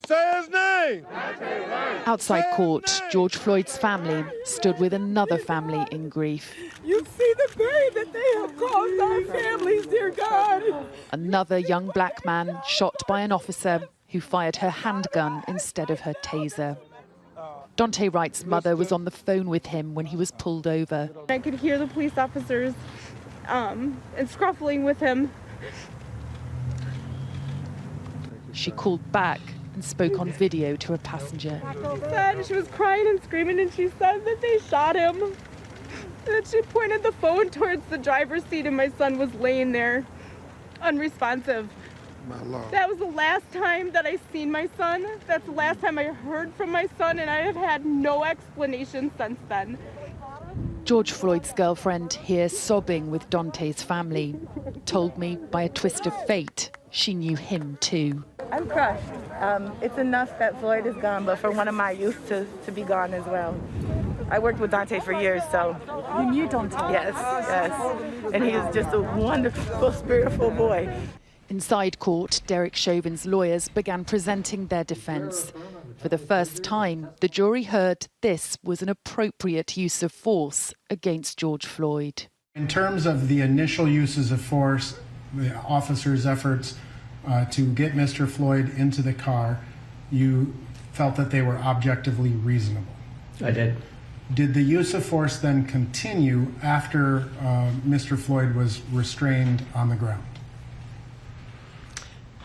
Say his name! Outside court, George Floyd's family stood with another family in grief. You see the pain that they have caused our families, dear God. Another young black man shot by an officer who fired her handgun instead of her taser. Daunte Wright's mother was on the phone with him when he was pulled over. I could hear the police officers and scuffling with him. She called back and spoke on video to a passenger. She was crying and screaming, and she said that they shot him. And then she pointed the phone towards the driver's seat, and my son was laying there, unresponsive. My Lord. That was the last time that I seen my son. That's the last time I heard from my son, and I have had no explanation since then. George Floyd's girlfriend, here sobbing with Daunte's family, told me by a twist of fate she knew him too. I'm crushed. It's enough that Floyd is gone, but for one of my youth to be gone as well. I worked with Daunte for years, so. You knew Daunte? Yes, yes. And he is just a wonderful, spiritual boy. Inside court, Derek Chauvin's lawyers began presenting their defence. For the first time, the jury heard this was an appropriate use of force against George Floyd. In terms of the initial uses of force, the officers' efforts to get Mr. Floyd into the car, you felt that they were objectively reasonable. I did. Did the use of force then continue after Mr. Floyd was restrained on the ground?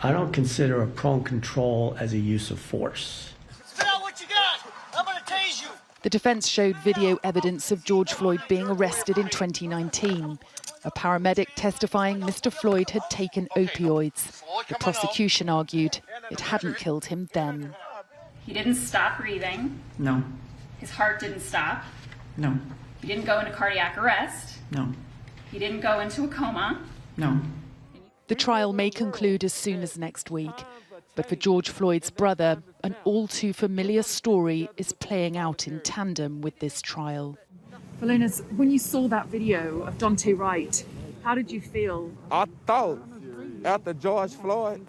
I don't consider a prone control as a use of force. Spit out what you got. I'm gonna tase you. The defence showed video evidence of George Floyd being arrested in 2019. A paramedic testifying Mr. Floyd had taken opioids. The prosecution argued it hadn't killed him then. He didn't stop breathing. No. His heart didn't stop. No. He didn't go into cardiac arrest. No. He didn't go into a coma. No. The trial may conclude as soon as next week. But for George Floyd's brother, an all too familiar story is playing out in tandem with this trial. Philonis, when you saw that video of Daunte Wright, how did you feel? I thought after George Floyd,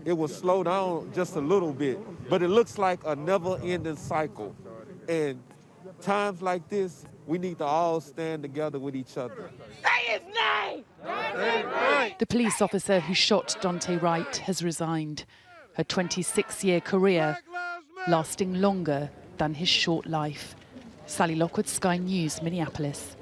it would slow down just a little bit, but it looks like a never-ending cycle. And times like this, we need to all stand together with each other. Say his name! The police officer who shot Daunte Wright has resigned. Her 26-year career lasting longer than his short life. Sally Lockwood, Sky News, Minneapolis.